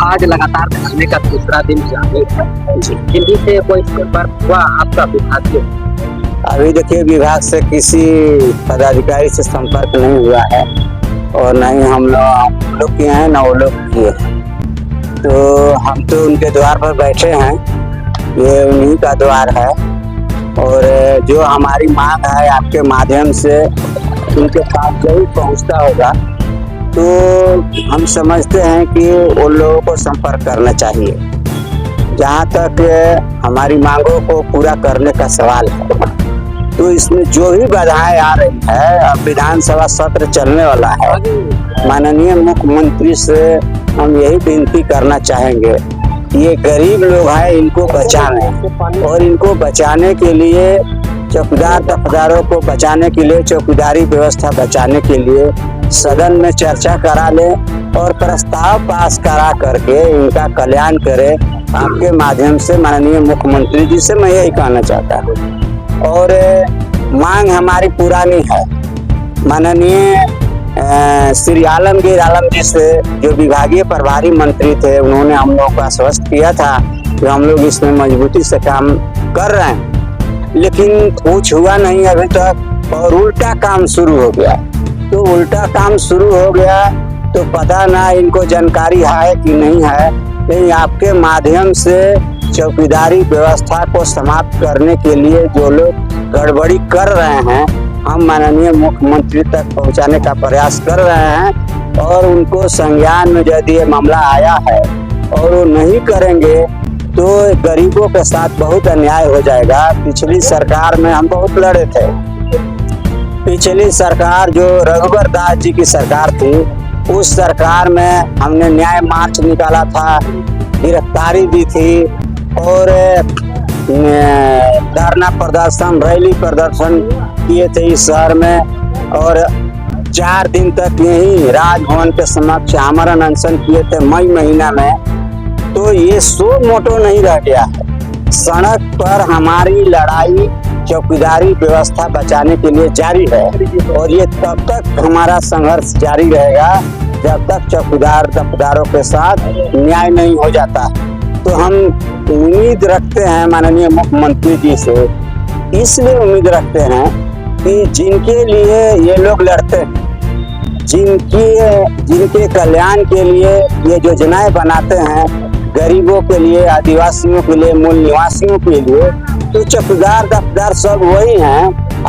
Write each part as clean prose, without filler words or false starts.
आज लगातार धरने का दूसरा दिन जारी है। दिल्ली से कोई संपर्क हुआ आपका विभाग से? अभी देखिए, विभाग से किसी पदाधिकारी से संपर्क नहीं हुआ है और न ही हम लोग किए हैं, न वो लोग किए हैं। तो हम तो उनके द्वार पर बैठे हैं, ये उन्हीं का द्वार है और जो हमारी मांग है आपके माध्यम से उनके पास जरूर पहुंचता होगा, तो हम समझते हैं कि उन लोगों को संपर्क करना चाहिए। जहाँ तक हमारी मांगों को पूरा करने का सवाल है, तो इसमें जो भी बाधाएं आ रही है, अब विधानसभा सत्र चलने वाला है, माननीय मुख्यमंत्री से हम यही विनती करना चाहेंगे, ये गरीब लोग हैं, इनको बचाने और इनको बचाने के लिए चौकीदार दफ्तरों को बचाने के लिए, चौकीदारी व्यवस्था बचाने के लिए सदन में चर्चा करा ले और प्रस्ताव पास करा करके इनका कल्याण करे। आपके माध्यम से माननीय मुख्यमंत्री जी से मैं यही कहना चाहता हूँ। और मांग हमारी पुरानी है, माननीय श्री आलमगीर आलम जी से, जो विभागीय प्रभारी मंत्री थे, उन्होंने हम लोगों को आश्वस्त किया था कि हम लोग इसमें मजबूती से काम कर रहे हैं, लेकिन कुछ हुआ नहीं अभी तक और उल्टा काम शुरू हो गया। तो उल्टा काम शुरू हो गया तो पता ना इनको जानकारी है कि नहीं है, लेकिन आपके माध्यम से चौकीदारी व्यवस्था को समाप्त करने के लिए जो लोग गड़बड़ी कर रहे हैं, हम माननीय मुख्यमंत्री तक पहुंचाने का प्रयास कर रहे हैं और उनको संज्ञान में यदि ये मामला आया है और वो नहीं करेंगे तो गरीबों के साथ बहुत अन्याय हो जाएगा। पिछली सरकार में हम बहुत लड़े थे। पिछली सरकार जो रघुवर दास जी की सरकार थी, उस सरकार में हमने न्याय मार्च निकाला था, गिरफ्तारी दी थी और धरना प्रदर्शन, रैली प्रदर्शन किए थे इस शहर में और 4 दिन तक यही राजभवन के समक्ष आमरण अनशन किए थे मई महीना में। तो ये सो मोटो नहीं रह गया है। सड़क पर हमारी लड़ाई चौकीदारी व्यवस्था बचाने के लिए जारी है और ये तब तक हमारा संघर्ष जारी रहेगा जब तक चौकीदार दफ्तरों के साथ न्याय नहीं हो जाता। तो हम उम्मीद रखते हैं माननीय मुख्यमंत्री जी से, इसलिए उम्मीद रखते हैं कि जिनके लिए ये लोग लड़ते हैं, जिनके कल्याण के लिए ये योजनाएं बनाते हैं, गरीबों के लिए, आदिवासियों के लिए, मूल निवासियों के लिए, तो चौकीदार दफ्तर सब वही हैं।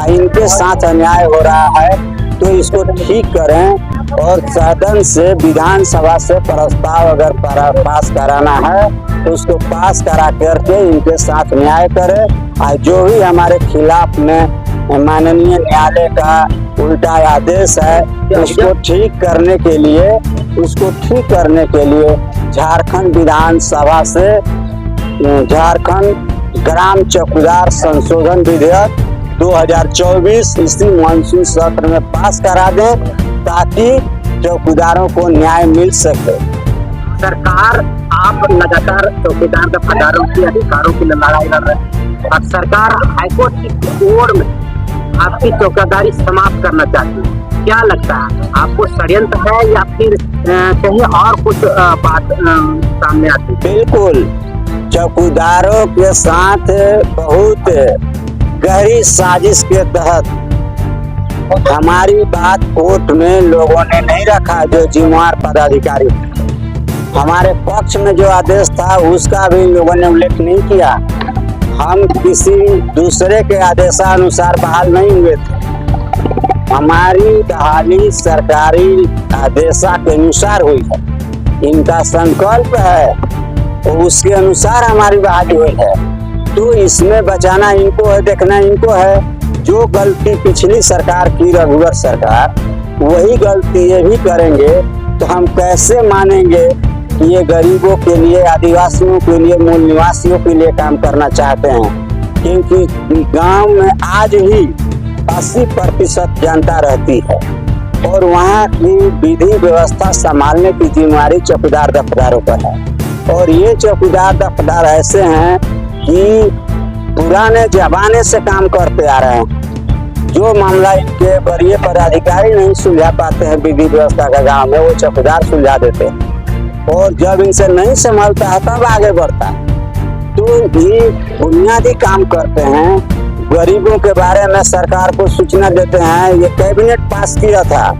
इनके साथ अन्याय हो रहा है तो इसको ठीक करें और सदन से, विधानसभा से प्रस्ताव अगर पास कराना है तो उसको पास करा करके इनके साथ न्याय करें। और जो भी हमारे खिलाफ में माननीय न्यायालय का उल्टा आदेश है उसको ठीक करने के लिए झारखंड विधानसभा से झारखंड ग्राम चौकीदार संशोधन विधेयक 2024 इसी मानसून सत्र में पास करा दें ताकि चौकीदारों को न्याय मिल सके। सरकार, आप लगातार चौकीदार दफ्तरों के अधिकारों की लड़ाई लड़ रहे हैं और सरकार हाईकोर्ट की ओर में आपकी चौकीदारी समाप्त करना चाहती है। क्या लगता है आपको, षड्यंत्र है या फिर कहीं और कुछ बात सामने आती है? बिल्कुल, चौकीदारों के साथ बहुत गहरी साजिश के तहत हमारी बात कोर्ट में लोगों ने नहीं रखा। जो जिम्मेदार पदाधिकारी, हमारे पक्ष में जो आदेश था उसका भी लोगों ने उल्लेख नहीं किया। हम किसी दूसरे के आदेशानुसार बहाल नहीं हुए थे। हमारी बहाली सरकारी आदेशा के अनुसार हुई है, इनका संकल्प है तो उसके अनुसार हमारी बहाली हुई है। तो इसमें बचाना इनको है, देखना इनको है। जो गलती पिछली सरकार की, रघुवर सरकार, वही गलती ये भी करेंगे तो हम कैसे मानेंगे कि ये गरीबों के लिए, आदिवासियों के लिए, मूल निवासियों के लिए काम करना चाहते हैं। क्योंकि गांव में आज भी 80% जनता रहती है और वहाँ की विधि व्यवस्था संभालने की जिम्मेदारी चौकीदार दफ्तरों पर है। और ये चौकीदार दफ्तर ऐसे हैं कि पुराने जमाने से काम करते आ रहे हैं। जो मामला इनके वरीय पदाधिकारी नहीं सुलझा पाते हैं विधि व्यवस्था का गांव में, वो चौकीदार सुलझा देते हैं। और जब इनसे नहीं संभलता है तब आगे बढ़ता है। तो ये बुनियादी काम करते हैं, गरीबों के बारे में सरकार को सूचना देते हैं। ये कैबिनेट पास किया था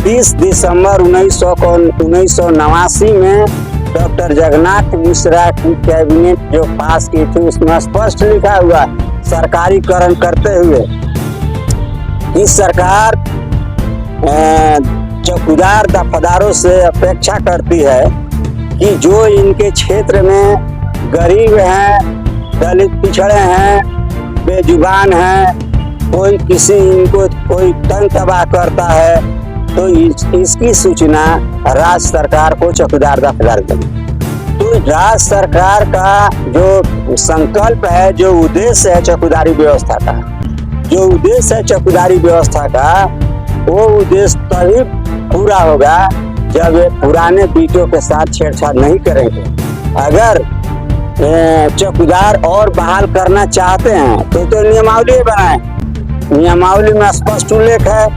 30 दिसंबर 1989 में डॉक्टर जगन्नाथ मिश्रा की कैबिनेट जो पास की थी, उसमें स्पष्ट लिखा हुआ सरकारीकरण करते हुए कि सरकार चौकीदार दफादारों से अपेक्षा करती है कि जो इनके क्षेत्र में गरीब हैं, दलित पिछड़े हैं, बेजुबान हैं, कोई किसी इनको कोई तंग तबाह करता है तो इसकी सूचना राज्य सरकार को चौकीदार दफादार देगी। तो राज्य सरकार का जो संकल्प है, जो उद्देश्य है चौकीदारी व्यवस्था का, जो उद्देश्य है चौकीदारी व्यवस्था का, वो उद्देश्य तभी पूरा होगा जब ये पुराने बीटों के साथ छेड़छाड़ नहीं करेंगे। अगर चौकीदार और बहाल करना चाहते हैं तो नियमावली बनाए। नियमावली में स्पष्ट उल्लेख है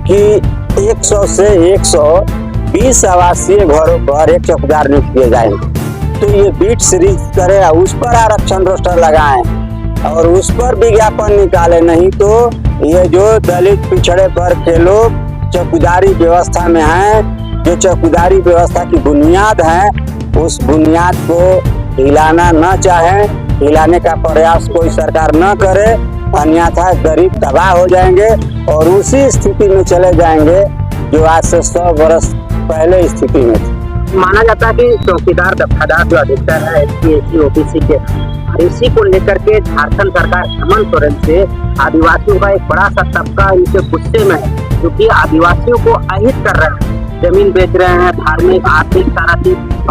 कि 100 से 120 आवासीय घरों पर एक चौकीदार नियुक्त किए जाएंगे। तो ये बीट सीरीज करे, उस पर आरक्षण रोस्टर लगाएं और उस पर विज्ञापन निकाले। नहीं तो ये जो दलित पिछड़े वर्ग के लोग चौकीदारी व्यवस्था में हैं, जो चौकीदारी व्यवस्था की बुनियाद है, उस बुनियाद को हिलाना न चाहे, हिलाने का प्रयास कोई सरकार न करे, अन्यथा गरीब तबाह हो जाएंगे और उसी स्थिति में चले जाएंगे जो आज से 100 वर्ष पहले स्थिति में थी। माना जाता है कि चौकीदार दफादार जो अधिकतर है SC OBC के, इसी को लेकर के झारखंड सरकार हेमंत सोरेन से आदिवासियों का एक बड़ा सा तबका इनसे गुस्से में है, क्योंकि आदिवासियों को अहित कर रहे हैं, जमीन बेच रहे हैं, धार्मिक आर्थिक सारा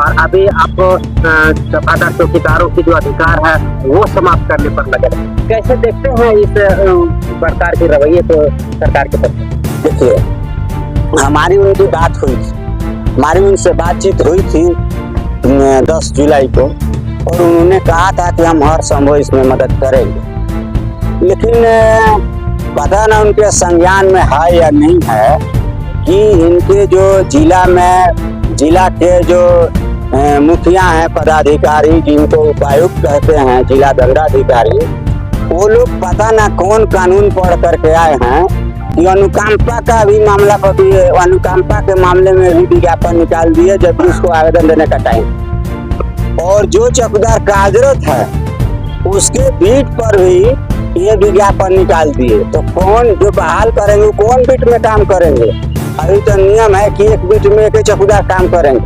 और अभी आप दफादार चौकीदारों के जो अधिकार है वो समाप्त करने पर लगे। कैसे देखते हैं इस सरकार के रवैये को सरकार के तरफ? देखिए, हमारी उनकी बात हुई थी, हमारी उनसे बातचीत हुई थी 10 जुलाई को, और उन्होंने कहा था कि हम हर संभव इसमें मदद करेंगे। लेकिन पता ना उनके संज्ञान में है या नहीं है कि इनके जो जिला के जो मुखिया हैं, पदाधिकारी, जिनको उपायुक्त कहते हैं, जिला दंडाधिकारी, वो लोग पता ना कौन कानून पढ़ करके आए हैं कि अनुकंपा का भी मामला पर भी, अनुकंपा के मामले में भी विज्ञापन निकाल दिए जबकि उसको आवेदन देने का टाइम। और जो चौकीदार कार्यरत है उसके बीट पर भी ये विज्ञापन निकाल दिए। तो कौन जो बहाल करेंगे, कौन बीट में काम करेंगे? अभी तो नियम है कि एक बीट में एक चौकीदार काम करेंगे।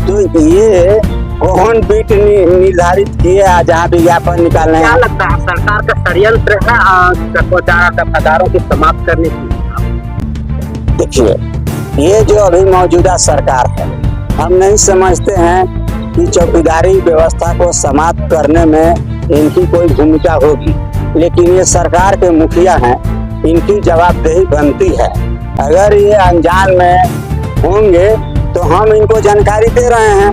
तो ये कौन बीट निर्धारित किए जहाँ विज्ञापन निकालने? क्या लगता है सरकार का षड्यंत्र है दफादारों की समाप्त करने की? देखिए, ये जो अभी मौजूदा सरकार है, हम नहीं समझते हैं कि चौकीदारी व्यवस्था को समाप्त करने में इनकी कोई भूमिका होगी, लेकिन ये सरकार के मुखिया हैं, इनकी जवाबदेही बनती है। अगर ये अनजान में होंगे तो हम इनको जानकारी दे रहे हैं।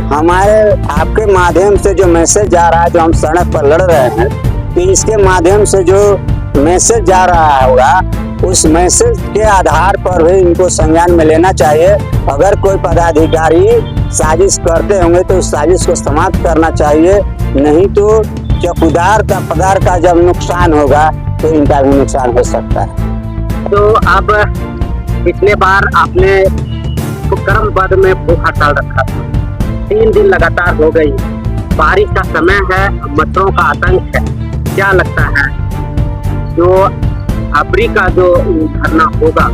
हमारे आपके माध्यम से जो मैसेज जा रहा है, जो हम सड़क पर लड़ रहे हैं, तो इसके माध्यम से जो मैसेज जा रहा होगा, उस मैसेज के आधार पर भी इनको संज्ञान में लेना चाहिए। अगर कोई पदाधिकारी साजिश करते होंगे तो उस साजिश को समाप्त करना चाहिए, नहीं तो चौकीदार दफादार का जब नुकसान होगा तो इनका भी नुकसान हो सकता है। तो अब पिछले बार आपने क्रमबद्ध में भूख हड़ताल रखा था, 3 दिन लगातार हो गई, बारिश का समय है, मच्छरों का आतंक है, क्या लगता है जो अबरी का जो धरना होगा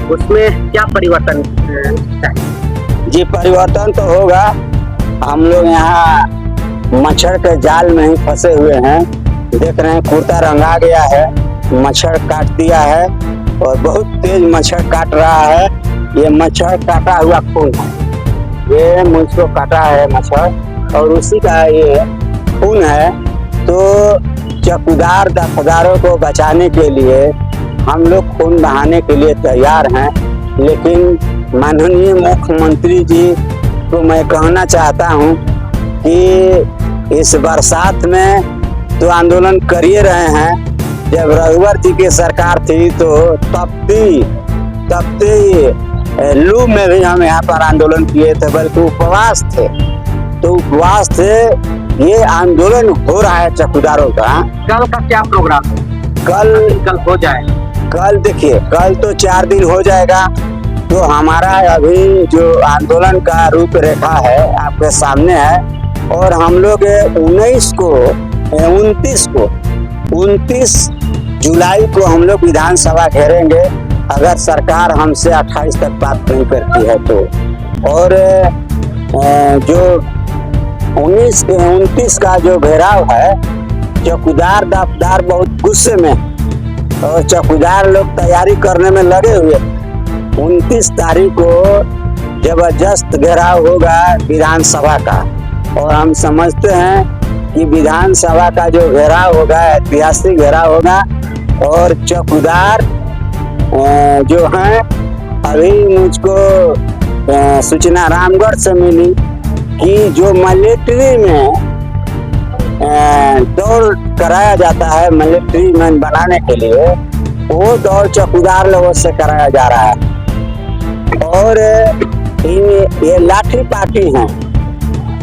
उसमें क्या परिवर्तन चाहिए? जी, परिवर्तन तो होगा। हम लोग यहाँ मच्छर के जाल में ही फंसे हुए हैं। देख रहे हैं कुर्ता रंगा गया है, मच्छर काट दिया है और बहुत तेज मच्छर काट रहा है। ये मच्छर काटा हुआ खून है, ये मुझको काटा है मच्छर और उसी का ये खून है। तो चौकीदार दफादारों को बचाने के लिए हम लोग खून बहाने के लिए तैयार हैं, लेकिन माननीय मुख्यमंत्री जी को मैं कहना चाहता हूं कि इस बरसात में तो आंदोलन कर ही रहे हैं। जब रघुवर जी की सरकार थी तो तपती लू में भी हम यहाँ पर आंदोलन किए थे, बल्कि उपवास थे। तो उपवास थे, ये आंदोलन हो रहा है चौकीदारों का। कल का क्या प्रोग्राम है? कल हो जाए? कल देखिए, कल तो 4 दिन हो जाएगा। तो हमारा अभी जो आंदोलन का रूपरेखा है आपके सामने है, और हम लोग 29 जुलाई को हम लोग विधानसभा घेरेंगे, अगर सरकार हमसे 28 तक बात नहीं करती है तो। और जो 29 का जो घेराव है, चौकीदार दफ्तार बहुत गुस्से में, और चौकीदार लोग तैयारी करने में लगे हुए। 29 तारीख को जबरदस्त घेराव होगा विधानसभा का, और हम समझते हैं कि विधानसभा का जो घेराव होगा ऐतिहासिक घेराव होगा। और चौकीदार जो हैं, अभी मुझको सूचना रामगढ़ से मिली कि जो मिलिट्री में दौड़ कराया जाता है मिलिट्री मैन बनाने के लिए, वो दौड़ चौकीदार लोगों से कराया जा रहा है। और ये लाठी पार्टी हैं,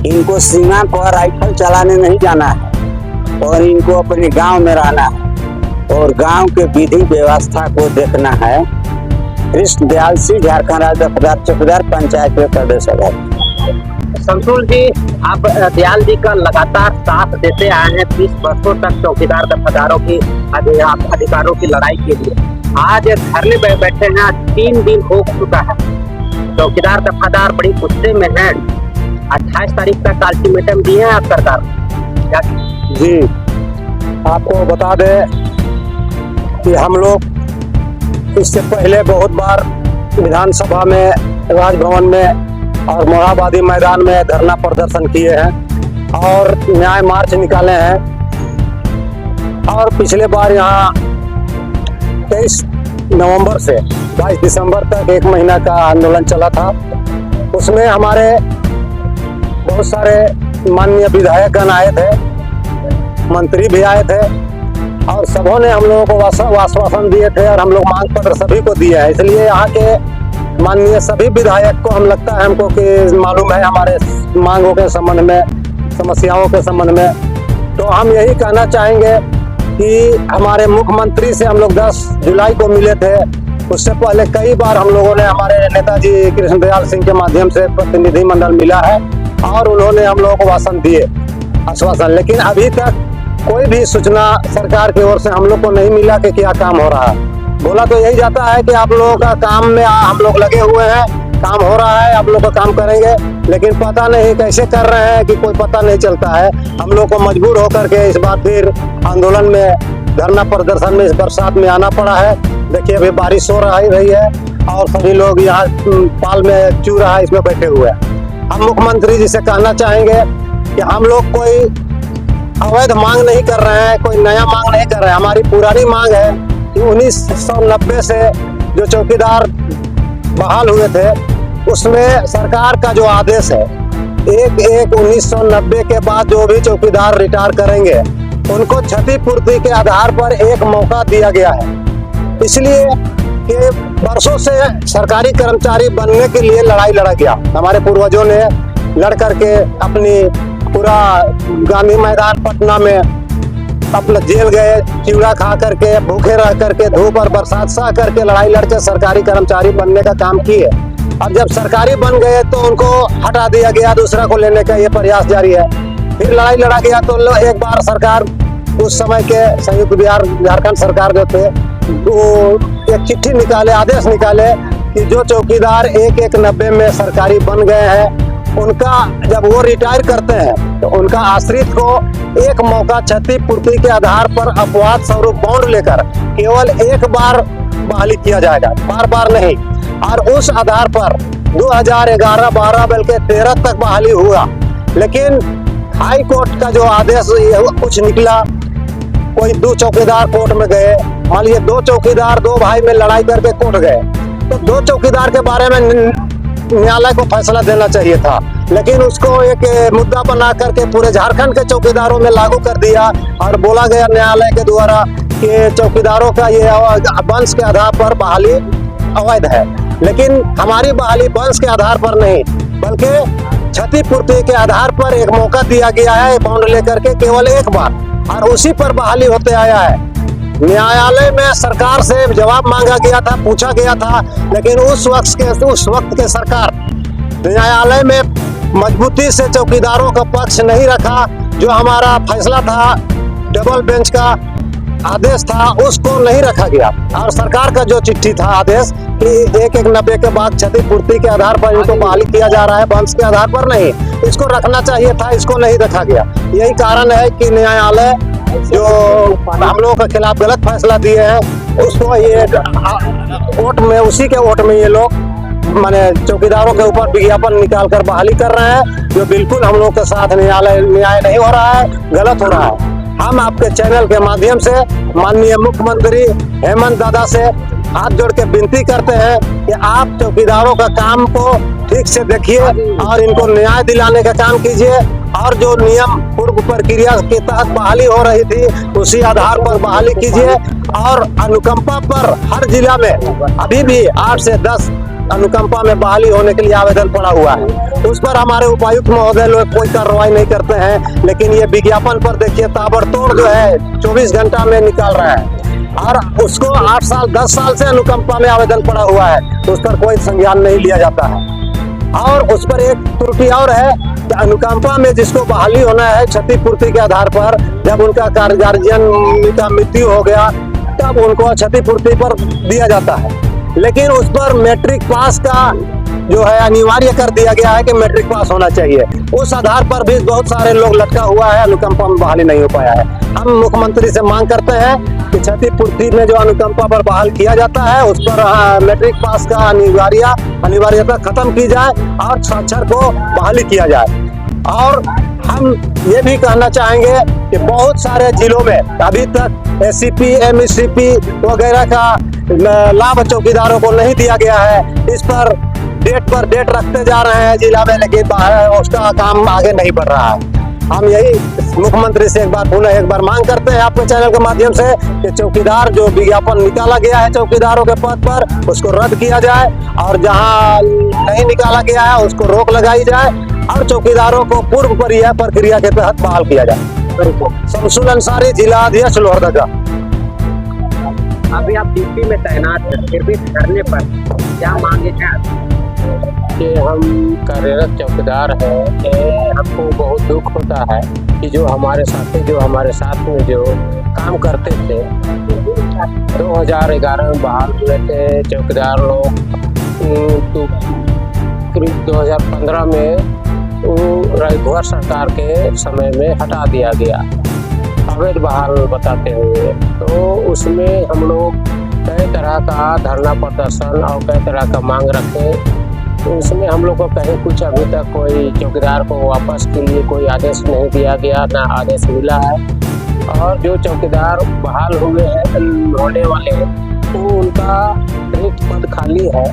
इनको सीमा पर राइफल चलाने नहीं जाना है, और इनको अपने गांव में रहना है, और गांव के विधि व्यवस्था को देखना है। कृष्ण दयाल सिंह, झारखंड राज्य चौकीदार पंचायत में प्रदेश अध्यक्ष। शमसुल जी, आप दयाल जी का लगातार साथ देते आए हैं 30 वर्षों तक चौकीदार दफादारों की अधिकारों की लड़ाई के लिए। आज धरने में बैठे हैं, 3 दिन हो चुका है, चौकीदार दफादार बड़ी गुस्से में हैं। 28 तारीख तक अल्टीमेटम दिए हैं आप सरकार क्या? जी, आपको बता दें कि हम लोग इससे पहले बहुत बार विधानसभा में, राजभवन में और मोरहाबादी मैदान में धरना प्रदर्शन किए हैं और न्याय मार्च निकाले हैं। और पिछले बार यहाँ 23 नवंबर से 22 दिसंबर तक 1 महीना का आंदोलन चला था। उसमें हमारे बहुत सारे माननीय विधायकगण आए थे, मंत्री भी आए थे, और सबों ने हम लोगों को आश्वासन दिए थे, और हम लोग मांग पत्र सभी को दिए हैं। इसलिए यहाँ के माननीय सभी विधायक को हम लगता है हमको कि मालूम है हमारे मांगों के संबंध में, समस्याओं के संबंध में। तो हम यही कहना चाहेंगे कि हमारे मुख्यमंत्री से हम लोग 10 जुलाई को मिले थे। उससे पहले कई बार हम लोगों ने हमारे नेताजी कृष्ण दयाल सिंह के माध्यम से प्रतिनिधि मंडल मिला है, और उन्होंने हम लोगों को आश्वासन, लेकिन अभी तक कोई भी सूचना सरकार की ओर से हम लोग को नहीं मिला कि क्या काम हो रहा है। बोला तो यही जाता है कि आप लोगों का काम में हम लोग लगे हुए हैं, काम हो रहा है, आप लोग का काम करेंगे, लेकिन पता नहीं कैसे कर रहे हैं कि कोई पता नहीं चलता है। हम लोग को मजबूर होकर के इस बार फिर आंदोलन में, धरना प्रदर्शन में इस बरसात में आना पड़ा है। देखिए अभी बारिश हो रही है, और सभी लोग यहाँ पाल में चू रहा है, इसमें बैठे हुए हैं। हम मुख्यमंत्री जी से कहना चाहेंगे कि हम लोग कोई अवैध मांग नहीं कर रहे हैं, कोई नया मांग नहीं कर रहे हैं। हमारी पुरानी मांग है कि 1990 से जो चौकीदार बहाल हुए थे, उसमें सरकार का जो आदेश है, 1/1/1990 के बाद जो भी चौकीदार रिटायर करेंगे उनको क्षतिपूर्ति के आधार पर एक मौका दिया गया है। इसलिए कि वर्षों से सरकारी कर्मचारी बनने के लिए लड़ाई लड़ा गया। हमारे पूर्वजों ने लड़ करके अपनी पूरा गांधी मैदान पटना में अपना जेल गए, चिवड़ा खा करके, भूखे रह करके, धूप और बरसात सह करके लड़ाई लड़के सरकारी कर्मचारी बनने का काम किए। अब जब सरकारी बन गए तो उनको हटा दिया गया, दूसरा को लेने का ये प्रयास जारी है। फिर लड़ाई लड़ा गया तो एक बार सरकार, उस समय के संयुक्त बिहार झारखंड सरकार जो थे, वो एक चिट्ठी निकाले, आदेश निकाले कि जो चौकीदार 1/1/90 में सरकारी बन गए हैं, उनका जब वो रिटायर करते हैं तो उनका आश्रित को एक मौका क्षतिपूर्ति के आधार पर अपवाद स्वरूप बॉन्ड लेकर केवल एक बार बहाली किया जाएगा, बार बार नहीं। और उस आधार पर 2011, 12 बल्कि 13 तक बहाली हुआ। लेकिन हाई कोर्ट का जो आदेश कुछ निकला, कोई 2 चौकीदार कोर्ट में गए, मान लीजिए 2 चौकीदार 2 भाई में लड़ाई करके कोर्ट गए, तो 2 चौकीदार के बारे में न्यायालय को फैसला देना चाहिए था, लेकिन उसको एक मुद्दा बना करके पूरे झारखंड के चौकीदारों में लागू कर दिया और बोला गया न्यायालय के द्वारा कि चौकीदारों का ये वंश के आधार पर बहाली अवैध है। लेकिन हमारी बहाली वंश के आधार पर नहीं बल्कि क्षतिपूर्ति के आधार पर एक मौका दिया गया है बॉन्ड लेकर के केवल एक बार, और उसी पर बहाली होते आया है। न्यायालय में सरकार से जवाब मांगा गया था, पूछा गया था, लेकिन उस वक्त के सरकार न्यायालय में मजबूती से चौकीदारों का पक्ष नहीं रखा। जो हमारा फैसला था, डबल बेंच का आदेश था, उसको नहीं रखा गया, और सरकार का जो चिट्ठी था आदेश कि 1/1/90 के बाद क्षतिपूर्ति के आधार पर इनको बहाली किया जा रहा है, वंश के आधार पर नहीं, इसको रखना चाहिए था, इसको नहीं रखा गया। यही कारण है कि न्यायालय जो हम लोगों के खिलाफ गलत फैसला दिए हैं उसको ये कोर्ट में, उसी के वोट में ये लोग माने चौकीदारों के ऊपर विज्ञापन निकाल कर बहाली कर रहे हैं, जो बिल्कुल हम लोग के साथ न्याय नहीं हो रहा है, गलत हो रहा है। हम आपके चैनल के माध्यम से माननीय मुख्यमंत्री हेमंत दादा से हाथ जोड़ के विनती करते हैं कि आप चौकीदारों का काम को ठीक से देखिए और इनको न्याय दिलाने का काम कीजिए, और जो नियम पूर्व प्रक्रिया के तहत बहाली हो रही थी उसी आधार पर बहाली कीजिए। और अनुकंपा पर हर जिला में अभी भी 8 से 10 अनुकंपा में बहाली होने के लिए आवेदन पड़ा हुआ है, उस पर हमारे उपायुक्त महोदय लोग कोई कार्रवाई नहीं करते हैं। लेकिन ये विज्ञापन पर देखिए ताबड़तोड़ जो है 24 घंटा में निकाल रहा है, और उसको 8 साल 10 साल से अनुकंपा में आवेदन पड़ा हुआ है, तो उस पर कोई संज्ञान नहीं लिया जाता है। और उस पर एक त्रुटि और है कि अनुकंपा में जिसको बहाली होना है क्षतिपूर्ति के आधार पर, जब उनका गार्जियन का मृत्यु हो गया तब उनको क्षतिपूर्ति पर दिया जाता है, लेकिन उस पर मैट्रिक पास का जो है अनिवार्य कर दिया गया है कि मैट्रिक पास होना चाहिए। उस आधार पर भी बहुत सारे लोग लटका हुआ है, अनुकंपा में बहाली नहीं हो पाया है। हम मुख्यमंत्री से मांग करते हैं कि क्षतिपूर्ति में जो अनुकंपा पर बहाल किया जाता है उस पर मैट्रिक पास का अनिवार्यता खत्म की जाए और साक्षर को बहाली किया जाए। और हम ये भी कहना चाहेंगे कि बहुत सारे जिलों में अभी तक एससीपी एमएससीपी वगैरह का लाभ चौकीदारों को नहीं दिया गया है। इस पर डेट रखते जा रहे हैं जिला में, लेकिन उसका काम आगे नहीं बढ़ रहा है। हम यही मुख्यमंत्री से एक बार मांग करते हैं आपके चैनल के माध्यम से कि चौकीदार जो विज्ञापन निकाला गया है चौकीदारों के पद पर उसको रद्द किया जाए, और जहां नहीं निकाला गया है उसको रोक लगाई जाए, और चौकीदारों को पूर्व प्रक्रिया के तहत बहाल किया जाए। शमसुल अंसारी, जिला अध्यक्ष लोहरदगा। अभी आप ड्यूटी में तैनात हैं, फिर भी धरने पर क्या मांगे हैं? कि हम कार्यरत चौकीदार हैं, हमको बहुत दुख होता है कि जो हमारे साथ में जो काम करते थे 2011 में बहाल हुए थे चौकीदार लोग, तो करीब 2015 में राजभर सरकार के समय में हटा दिया गया अवैध बहाल बताते हुए। तो उसमें हम लोग कई तरह का धरना प्रदर्शन और कई तरह का मांग रखे, तो उसमें हम लोग को कहीं कुछ अभी तक कोई चौकीदार को वापस के लिए कोई आदेश नहीं दिया गया, ना आदेश मिला है। और जो चौकीदार बहाल हुए हैं होने वाले हैं तो उनका रिक्त पद खाली है,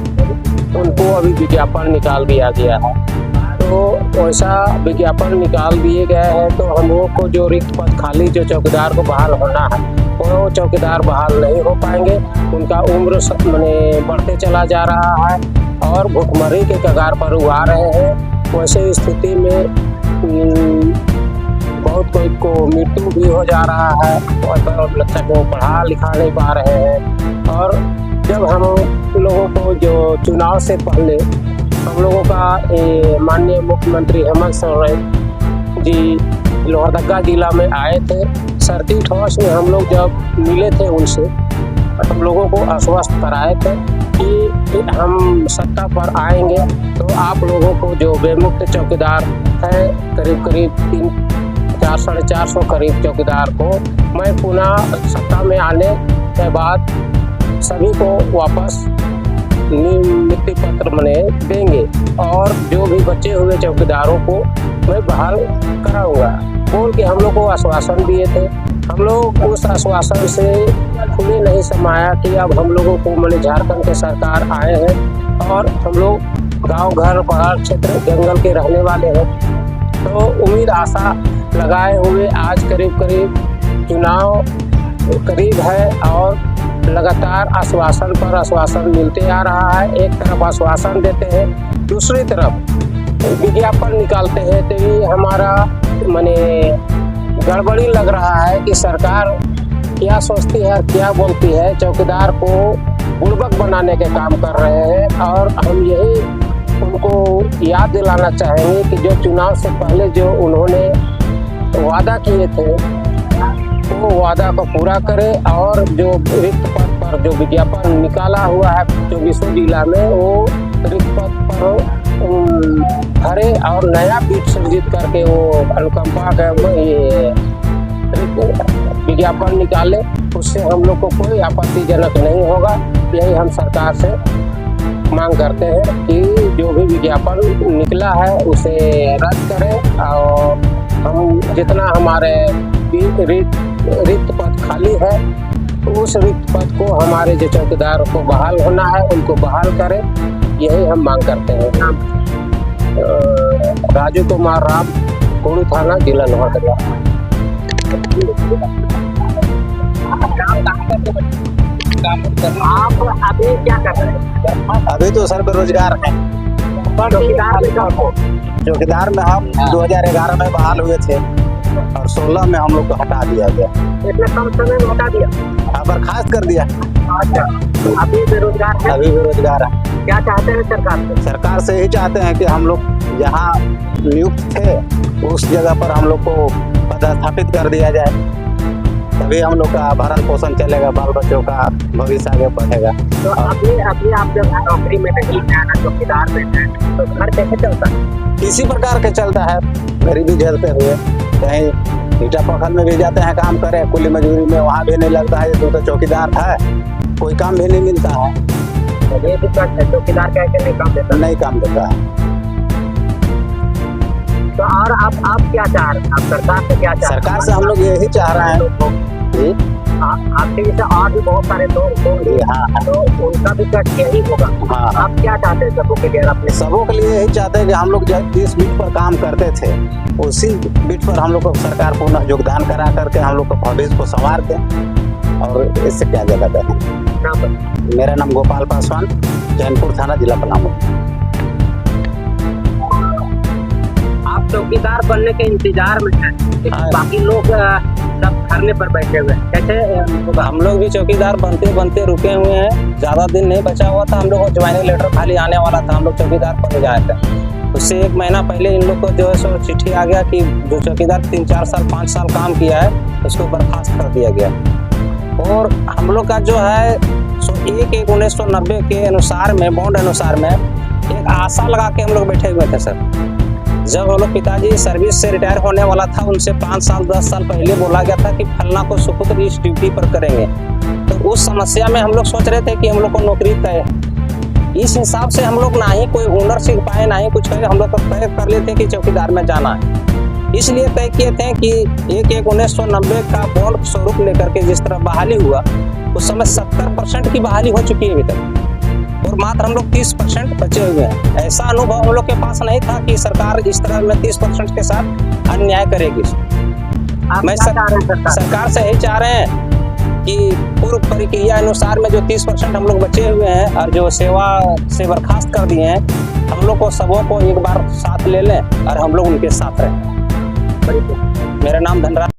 उनको अभी विज्ञापन निकाल दिया गया है। तो वैसा विज्ञापन निकाल दिए गए हैं तो हम लोग को जो रिक्त पद खाली जो चौकीदार को बहाल होना है वो चौकीदार बहाल नहीं हो पाएंगे। उनका उम्र बढ़ते चला जा रहा है और भुखमरी के कगार पर वो आ रहे हैं। वैसे स्थिति में बहुत कोई को मृत्यु भी हो जा रहा है और लगता है वो पढ़ा लिखा नहीं पा रहे हैं। और जब हम लोगों को जो चुनाव से पहले हम लोगों का माननीय मुख्यमंत्री हेमंत सोरेन जी लोहरदगा जिला में आए थे, सर्किट हाउस में हम लोग जब मिले थे उनसे, हम लोगों को आश्वस्त कराए थे कि हम सत्ता पर आएंगे तो आप लोगों को जो बेमुक्त चौकीदार है करीब 400-450 करीब चौकीदार को मैं पुनः सत्ता में आने के बाद सभी को वापस नियुक्ति पत्र देंगे और जो भी बचे हुए चौकीदारों को मैं बहाल कराऊंगा बोल के हम लोग को आश्वासन दिए थे। हम लोग उस आश्वासन से खुले नहीं समाया कि अब हम लोगों को झारखंड के सरकार आए हैं और हम लोग गांव घर पहाड़ क्षेत्र जंगल के रहने वाले हैं, तो उम्मीद आशा लगाए हुए आज करीब चुनाव करीब है और लगातार आश्वासन पर आश्वासन मिलते आ रहा है। एक तरफ आश्वासन देते हैं, दूसरी तरफ विज्ञापन निकालते हैं, तो ये हमारा माने गड़बड़ी लग रहा है कि सरकार क्या सोचती है और क्या बोलती है। चौकीदार को बुड़बक बनाने के काम कर रहे हैं और हम यही उनको याद दिलाना चाहेंगे कि जो चुनाव से पहले जो उन्होंने वादा किए थे वो वादा को पूरा करें और जो रिक्त पद पर जो विज्ञापन निकाला हुआ है 24 जिला में वो रिक्त पद पर भरे और नया बीट सृजित करके वो अनुकंपा का ये विज्ञापन निकाले। उससे हम लोग को कोई आपत्तिजनक नहीं होगा। यही हम सरकार से मांग करते हैं कि जो भी विज्ञापन निकला है उसे रद्द करें और हम जितना हमारे रिक्त पद खाली है उस रिक्त पद को हमारे जो चौकीदार को बहाल होना है उनको बहाल करें। यही हम मांग करते हैं। राजू कुमार राम, कुड़ू थाना, जिला लोहरदगा। आप अभी क्या कर रहे हैं? अभी तो सर बेरोजगार है। चौकीदार में हम 2011 में बहाल हुए थे और 16 में हम लोग को हटा दिया गया। इतने कम समय में हटा दिया? हाँ, बर्खास्त कर दिया। अच्छा, तो अभी बेरोजगार है? अभी बेरोजगार है। क्या चाहते हैं सरकार से? सरकार से यही चाहते हैं कि हम लोग जहाँ नियुक्त थे उस जगह पर हम लोग को पदस्थापित कर दिया जाए, तभी हम लोग का भरण पोषण चलेगा, बाल बच्चों का भविष्य आगे बढ़ेगा। तो अभी आप जब नौकरी में नहीं है ना, चौकीदार में है, तो घर कैसे चलता है? किसी प्रकार के चलता है, गरीबी झेलते हुए। कहीं ईटा पखल में भी जाते हैं काम करें, कुली मजदूरी में, वहाँ भी नहीं लगता है। तो चौकीदार है, कोई काम भी नहीं मिलता है। ये दिक्कत है, चौकीदार क्या नहीं काम देता? नहीं काम देता है। तो और आप क्या चाह रहे हैं? आप सरकार से क्या चाह रहे हैं? सरकार से हम लोग यही चाह रहे हैं जी। आपके जैसे और भी बहुत सारे लोग होंगे, हाँ, तो उनका भी कष्ट यही होगा। हाँ। आप क्या चाहते हैं सबों के लिए? अपने सबों के लिए यही चाहते हैं कि हम लोग जिस बीट पर काम करते थे उसी बीट पर हम लोग को सरकार पुनः योगदान करा करके हम लोग को भविष्य को संवार दें। और इससे क्या जगह है। मेरा नाम गोपाल पासवान, जैनपुर थाना, जिला पलामू। आप चौकीदार बनने के इंतजार में हैं, लेकिन बाकी लोग सब धरने पर बैठे हुए हैं। कैसे? हम लोग भी चौकीदार बनते बनते रुके हुए हैं। ज़्यादा दिन नहीं बचा हुआ था, हम लोग को ज्वाइनिंग लेटर खाली आने वाला था, हम लोग चौकीदार बन गए थे। उससे 1 महीना पहले इन लोग को जो है सो चिट्ठी आ गया कि जो चौकीदार 3-4 साल 5 साल काम किया है उसको बर्खास्त कर दिया गया। और हम लोग का जो है सो 1/1/1990 के अनुसार में, बॉन्ड अनुसार में एक आशा लगा के हम लोग बैठे हुए थे सर। जब हम लोग पिताजी सर्विस से रिटायर होने वाला था, उनसे 5 साल 10 साल पहले बोला गया था कि फलना को सुपुत्र इस ड्यूटी पर करेंगे। तो उस समस्या में हम लोग सोच रहे थे कि हम लोग को नौकरी तय। इस हिसाब से हम लोग ना ही कोई हुनर सीख पाए, ना ही कुछ है, हम लोग तय कर लेते कि चौकीदार में जाना है। इसलिए तय किए थे कि 1/1/1990 का बॉन्ड स्वरूप लेकर के जिस तरह बहाली हुआ, उस समय 70% की बहाली हो चुकी है अभी तक, और मात्र हम लोग 30% बचे हुए हैं। ऐसा अनुभव हम लोग के पास नहीं था कि सरकार इस तरह में 30% के साथ अन्याय करेगी। मैं सरकार से यही चाह रहे हैं कि पूर्व प्रक्रिया अनुसार में जो 30% हम लोग बचे हुए हैं और जो सेवा से बर्खास्त कर दिए हैं, हम लोग को सबों को एक बार साथ ले लें और हम लोग उनके साथ रहें। मेरा नाम धनराज।